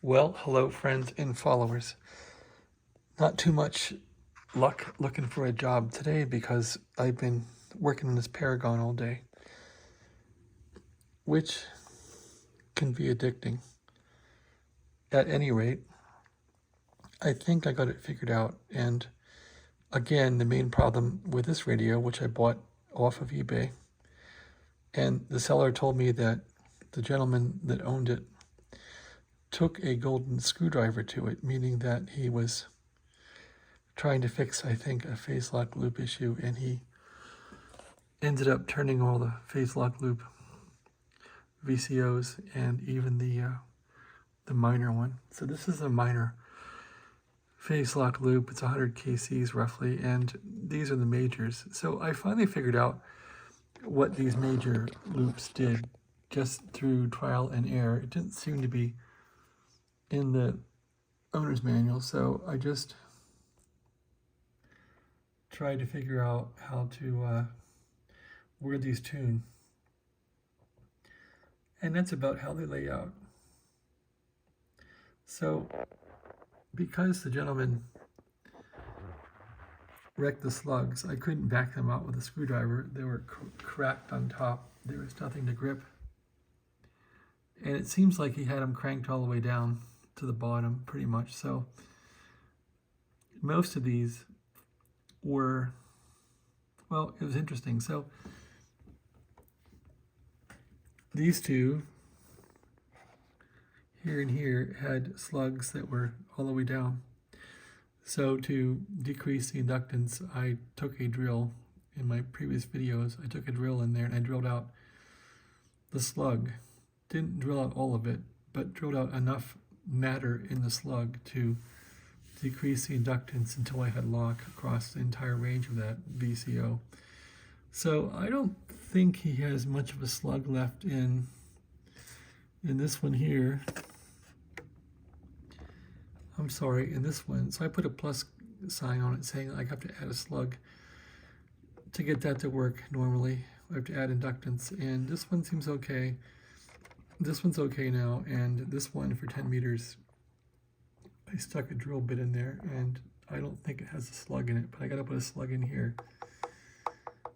Well, hello friends and followers. Not too much luck looking for a job today because I've been working on this Paragon all day, which can be addicting. At any rate, I think I got it figured out. And again, the main problem with this radio, which I bought off of eBay, and the seller told me that the gentleman that owned it took a golden screwdriver to it, meaning that he was trying to fix, I think, a phase lock loop issue, and he ended up turning all the phase lock loop VCOs and even the minor one. So this is a minor phase lock loop. It's 100 kcs roughly, and these are the majors. So I finally figured out what these major loops did just through trial and error. It didn't seem to be in the owner's manual, so I just tried to figure out how to where these tune. And that's about how they lay out. So because the gentleman wrecked the slugs, I couldn't back them out with a screwdriver. They were cracked on top. There was nothing to grip. And it seems like he had them cranked all the way down to the bottom pretty much. So most of these were, well, it was interesting. So these two here and here had slugs that were all the way down. So to decrease the inductance, I took a drill. In my previous videos, I took a drill in there and I drilled out the slug. Didn't drill out all of it, but drilled out enough matter in the slug to decrease the inductance until I had lock across the entire range of that VCO. So I don't think he has much of a slug left in this one here. I'm sorry, in this one. So I put a plus sign on it saying I have to add a slug to get that to work normally. I have to add inductance, and this one seems okay. This one's okay now, and this one for 10 meters, I stuck a drill bit in there, and I don't think it has a slug in it, but I gotta put a slug in here.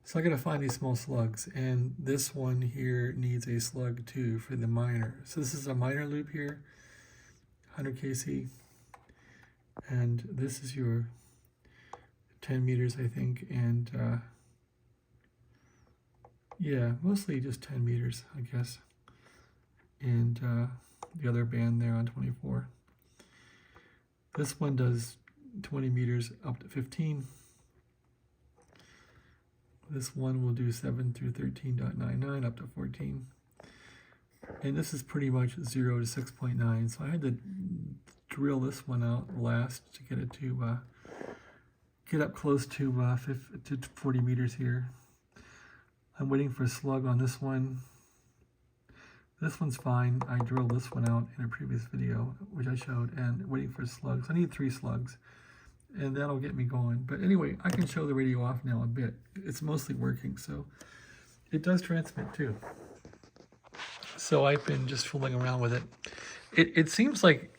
So I gotta find these small slugs, and this one here needs a slug too for the minor. So this is a minor loop here, 100 kc, and this is your 10 meters, I think, and yeah, mostly just 10 meters, I guess, and the other band there on 24. This one does 20 meters up to 15. This one will do 7 through 13.99 up to 14. And this is pretty much 0 to 6.9. So I had to drill this one out last to get it to get up close to 40 meters here. I'm waiting for a slug on this one. This one's fine. I drilled this one out in a previous video, which I showed, and waiting for slugs. I need 3 slugs, and that'll get me going. But anyway, I can show the radio off now a bit. It's mostly working, so it does transmit too. So I've been just fooling around with it. It seems like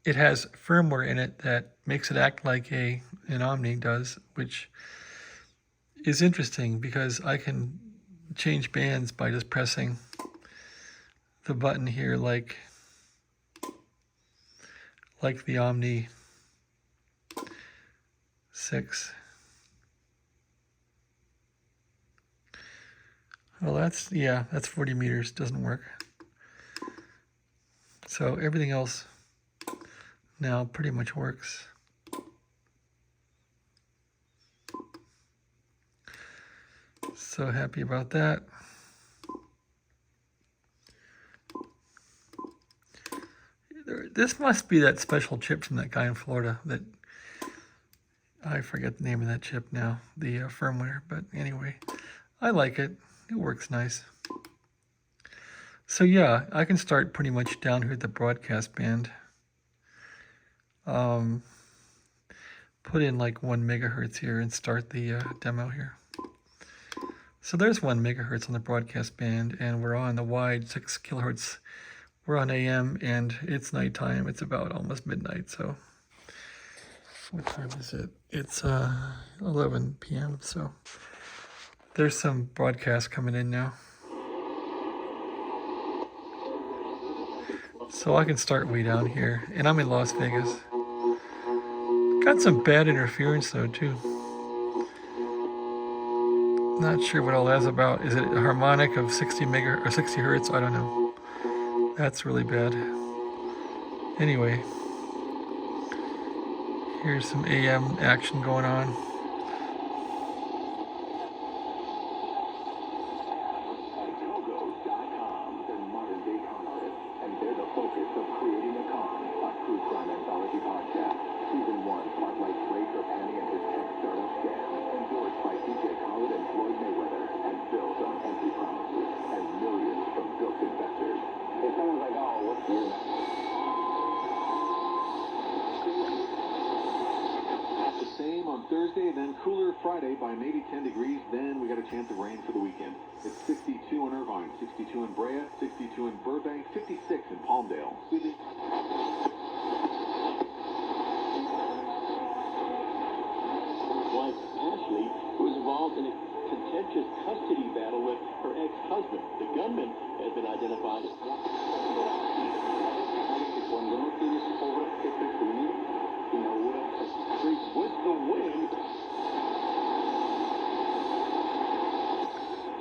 it has firmware in it that makes it act like an Omni does, which is interesting because I can change bands by just pressing the button here like the Omni 6. Well, that's 40 meters, doesn't work. So everything else now pretty much works. So happy about that. This must be that special chip from that guy in Florida that, I forget the name of that chip now, the firmware, but anyway, I like it. It works nice. So yeah, I can start pretty much down here at the broadcast band. Put in like 1 megahertz here and start the demo here. So there's 1 megahertz on the broadcast band, and we're on the wide 6 kilohertz we're on AM and it's nighttime. It's about almost midnight, so what time is it? It's 11 p.m. So there's some broadcast coming in now. So I can start way down here, and I'm in Las Vegas. Got some bad interference though too. Not sure what all that's about. Is it a harmonic of 60 megahertz or 60 hertz? I don't know. That's really bad. Anyway, here's some AM action going on. Thursday, and then cooler Friday by maybe 10 degrees. Then we got a chance of rain for the weekend. It's 62 in Irvine, 62 in Brea, 62 in Burbank, 56 in Palmdale. Wife Ashley, who was involved in a contentious custody battle with her ex-husband. The gunman has been identified as with the win.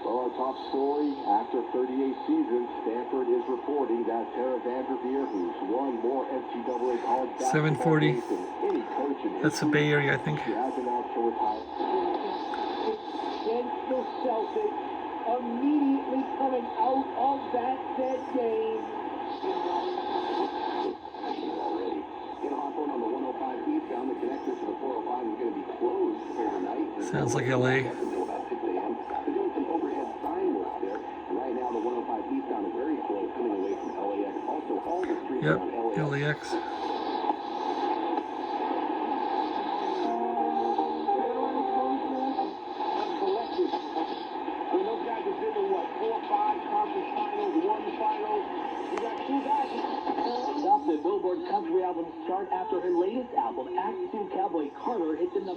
Well, our top story, after 38 seasons, Stanford is reporting that Tara Vanderveer, who's won more NCAA college basketball games than any coach in history. That's the Bay Area, I think. She has announced her retirement. Against the Celtics, immediately coming out of that dead game. On the 105 eastbound, the connector to the 405 is going to be closed overnight. Sounds like LA. Until about 6 a.m. They're doing some overhead sign work there. And right now, the 105 eastbound is very slow coming away from LAX. Also, all the streets around LAX. The Billboard country album chart after her latest album, Act 2 Cowboy Carter, hits in the... A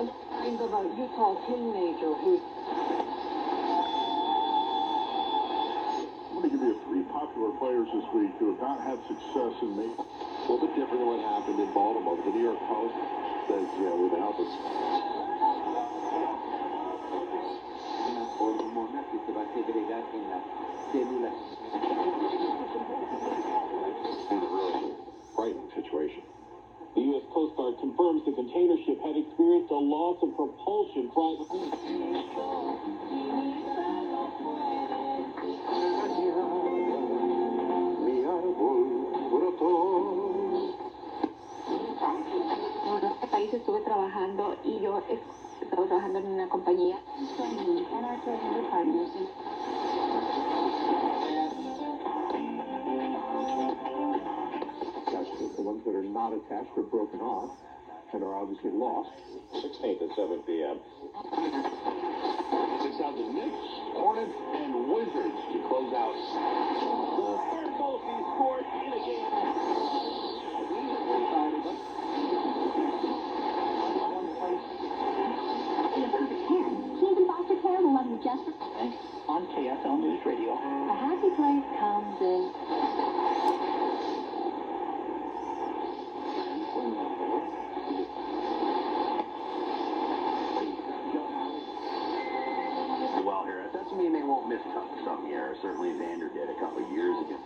kind of a Utah teenager who's... I'm going to give you 3 popular players this week who have not had success in making... A little bit different than what happened in Baltimore. The New York Post says, with the help of... Frightening situation. The U.S. Coast Guard confirms the container ship had experienced a loss of propulsion prior En este país estuve trabajando y yo estaba trabajando en una compañía. The ones that are not attached are broken off and are obviously lost. 16th at 7 p.m. It's out the Knicks, Hornets, and Wizards to close out. The third goal he scored in a game. On KSL News Radio. A happy place comes in. Well, here, that doesn't mean they won't miss some years. Certainly Xander did a couple of years ago.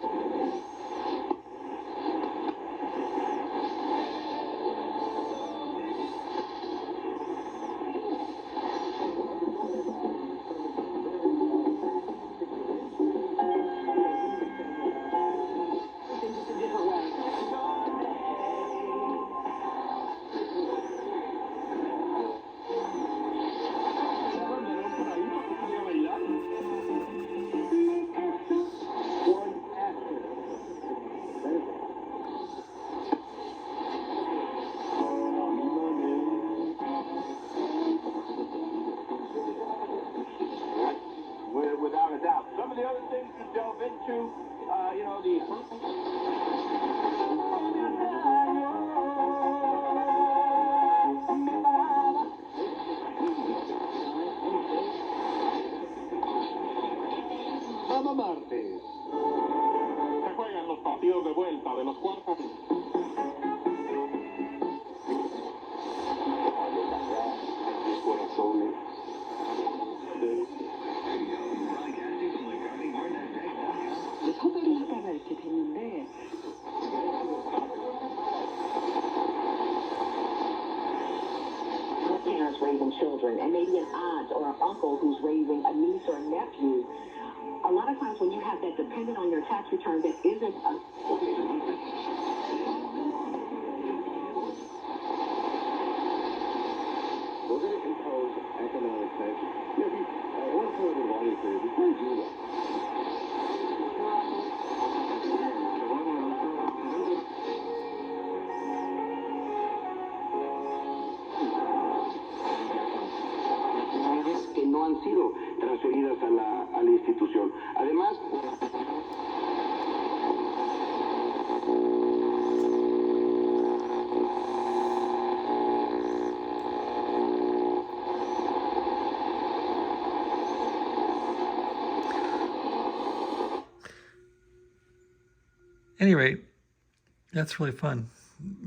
Without a doubt. Some of the other things you don't to, you know, the... Vamos martes. Se juegan los partidos de vuelta de los cuartos. Mis corazones. Les hope det ska verka till det. Parents raising children, and maybe an aunt or an uncle who's raising a niece or a nephew. A lot of times when you have that dependent on your tax return that isn't a... We're going to impose economic sanctions. Yeah, I want to put it in volume here. Before we do that, que no han sido transferidas a la institución. Además, Any rate, that's really fun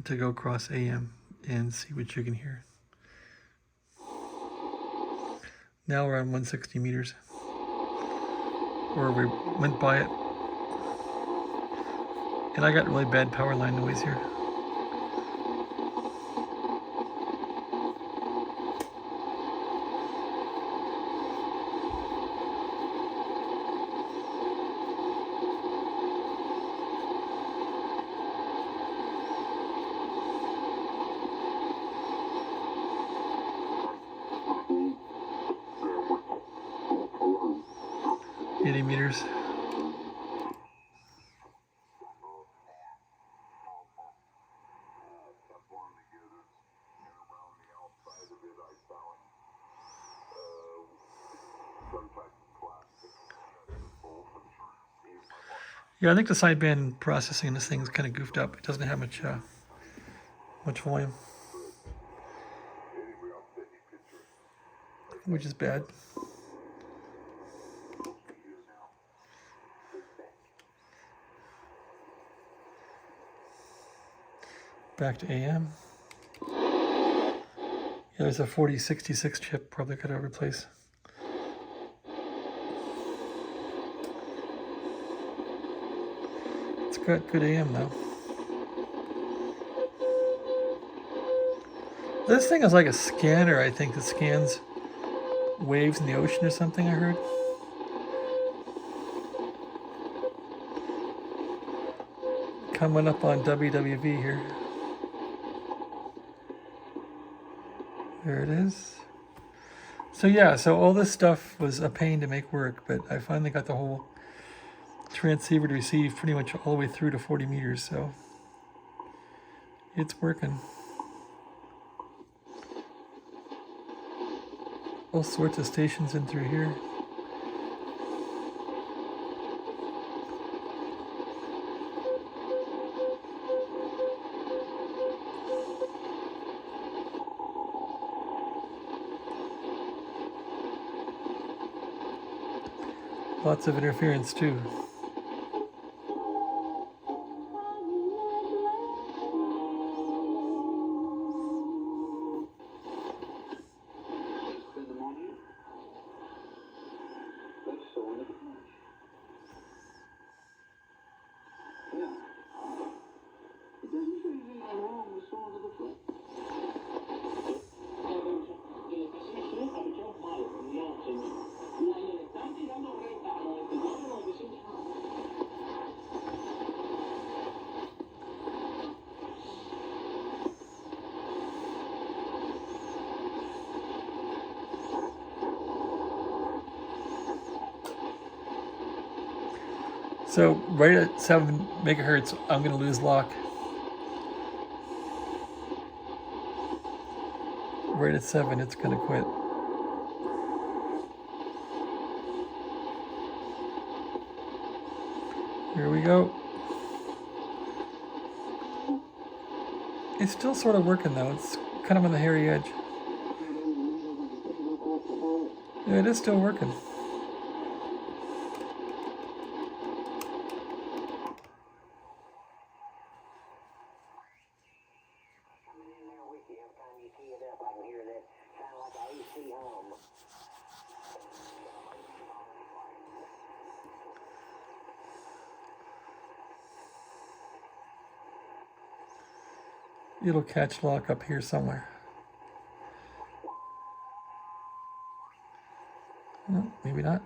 to go across AM and see what you can hear. Now we're on 160 meters, or we went by it, and I got really bad power line noise here. Meters. Yeah, I think the sideband processing in this thing is kind of goofed up. It doesn't have much volume, which is bad. Back to AM. Yeah, there's a 4066 chip, probably got to replace. It's got good AM though. This thing is like a scanner, I think, that scans waves in the ocean or something, I heard. Coming up on WWV here. There it is. So yeah, so all this stuff was a pain to make work, but I finally got the whole transceiver to receive pretty much all the way through to 40 meters, so it's working. All sorts of stations in through here. Lots of interference too. So right at 7 megahertz, I'm going to lose lock. Right at 7, it's going to quit. Here we go. It's still sort of working though. It's kind of on the hairy edge. Yeah, it is still working. It'll catch lock up here somewhere. No, maybe not.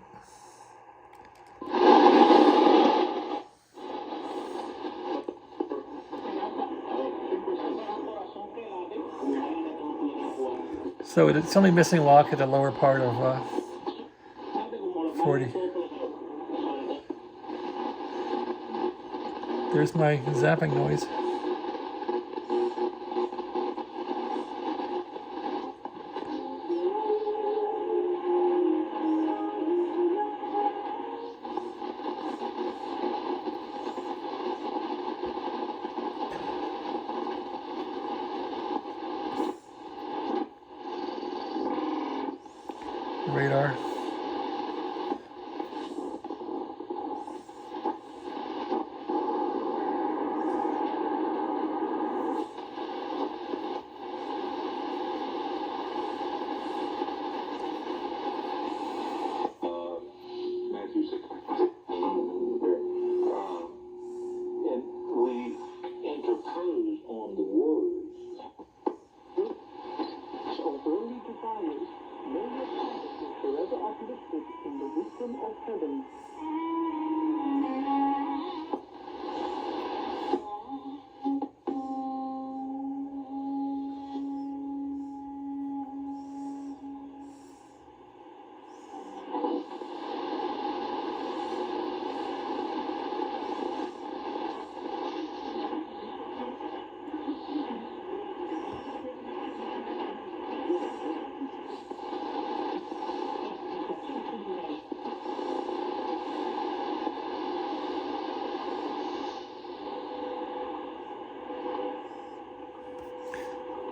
So it's only missing lock at the lower part of 40. There's my zapping noise. Radar. Matthew 6. And we interpose on the words. So early desires may have been forever uplifted in the wisdom of heaven.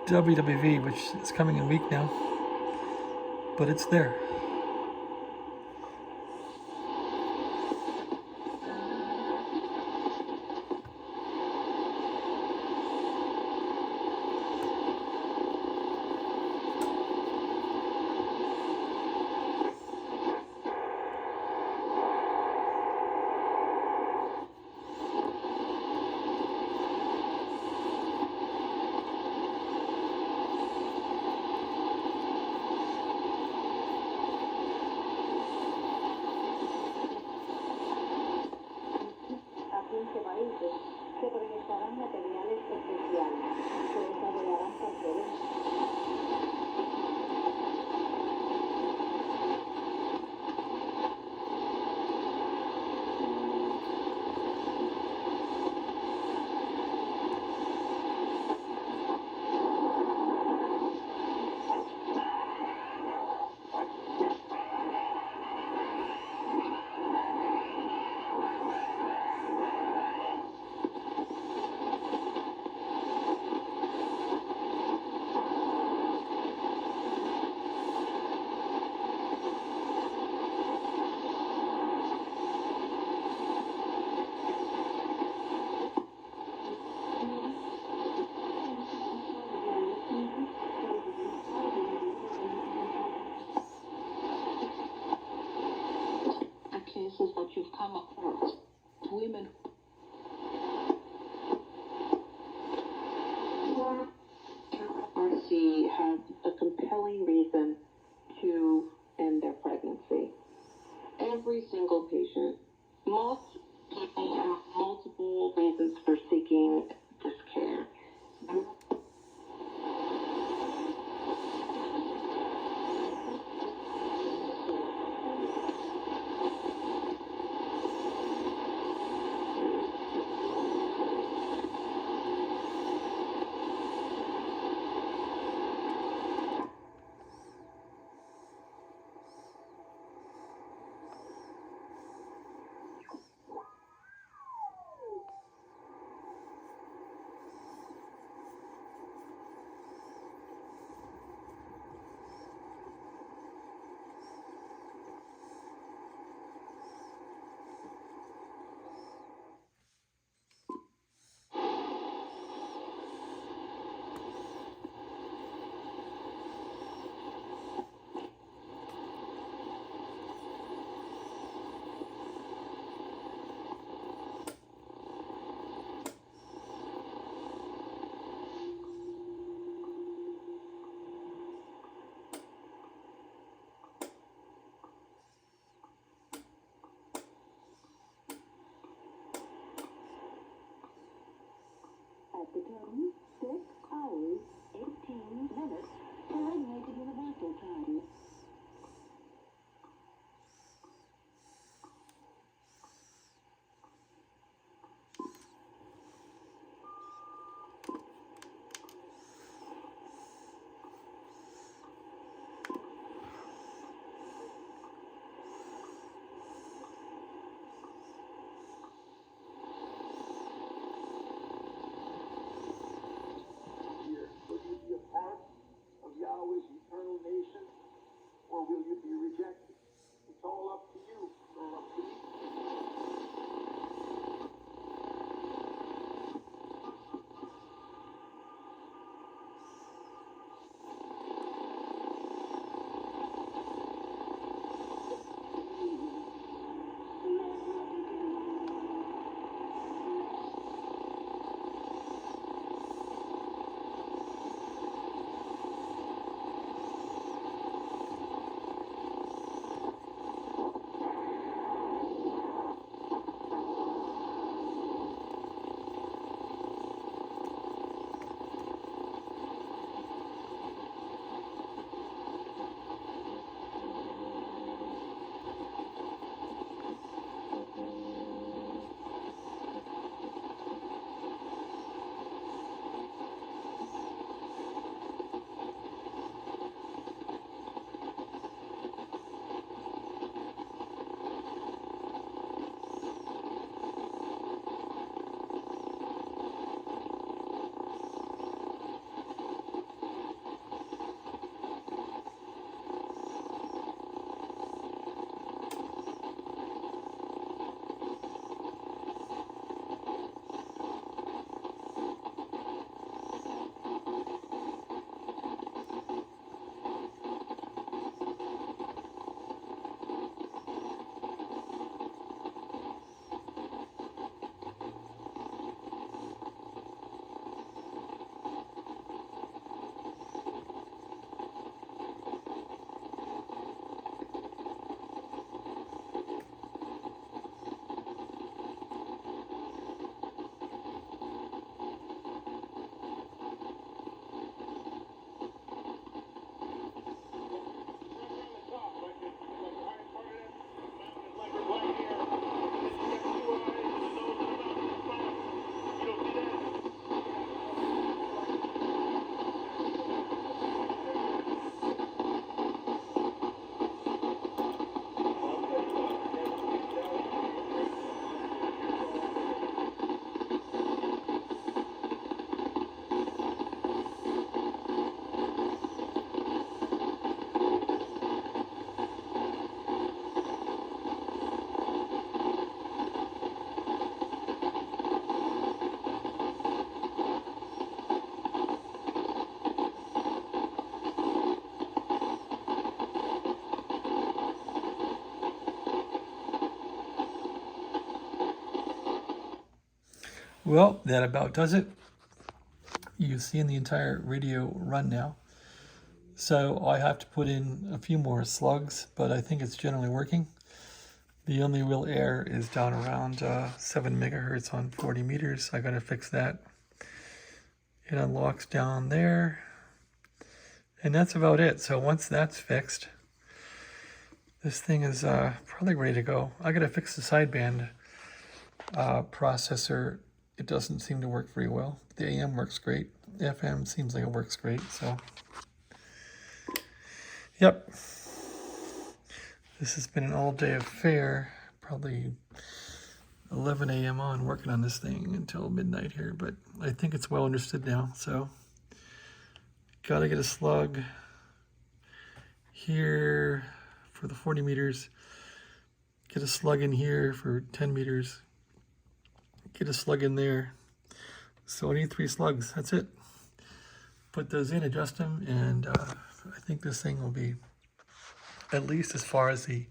WWV, which is coming in weak now, but it's there. Se proyectarán materiales especiales, se desarrollarán patrones. Cases that you've come across, women RC had a compelling reason to end their pregnancy. Every single patient, most people have multiple reasons for seeking this care. the total 6 hours, 18 minutes, coordinated universal time. Will you be a part of Yahweh's eternal nation, or will you be rejected? It's all up to you, or up to me. Well, that about does it. You've seen the entire radio run now. So I have to put in a few more slugs, but I think it's generally working. The only real error is down around 7 megahertz on 40 meters. I gotta fix that. It unlocks down there. And that's about it. So once that's fixed, this thing is probably ready to go. I gotta fix the sideband processor. It doesn't seem to work very well. The AM works great. FM seems like it works great. So, yep. This has been an all-day affair. Probably 11 a.m. on working on this thing until midnight here. But I think it's well understood now. So, gotta get a slug here for the 40 meters. Get a slug in here for 10 meters. Get a slug in there. So I need 3 slugs. That's it. Put those in, adjust them, and I think this thing will be, at least as far as the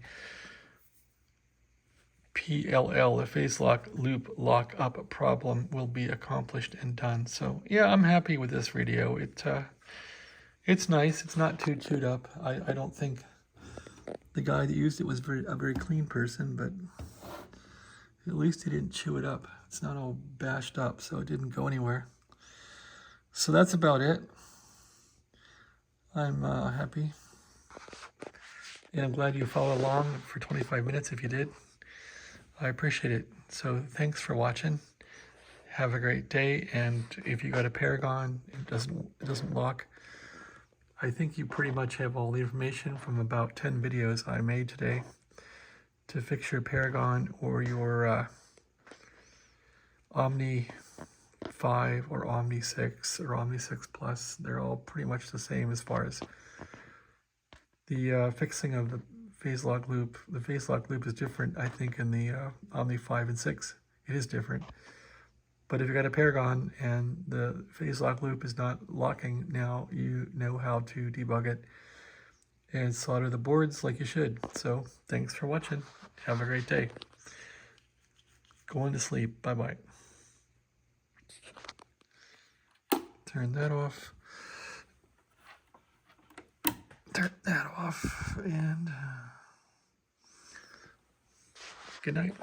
PLL, the phase lock loop lock up problem, will be accomplished and done. So yeah, I'm happy with this radio. It's nice. It's not too chewed up. I don't think the guy that used it was a very clean person, but at least he didn't chew it up. It's not all bashed up, so it didn't go anywhere. So that's about it. I'm happy. And I'm glad you followed along for 25 minutes if you did. I appreciate it. So thanks for watching. Have a great day. And if you got a Paragon, it doesn't lock. I think you pretty much have all the information from about 10 videos I made today to fix your Paragon or your Omni 5 or Omni 6 or Omni 6 Plus. They're all pretty much the same as far as the fixing of the phase lock loop. The phase lock loop is different, I think, in the Omni 5 and 6. It is different. But if you got a Paragon and the phase lock loop is not locking, now you know how to debug it and solder the boards like you should. So thanks for watching. Have a great day. Going to sleep. Bye-bye. Turn that off. Turn that off. And good night.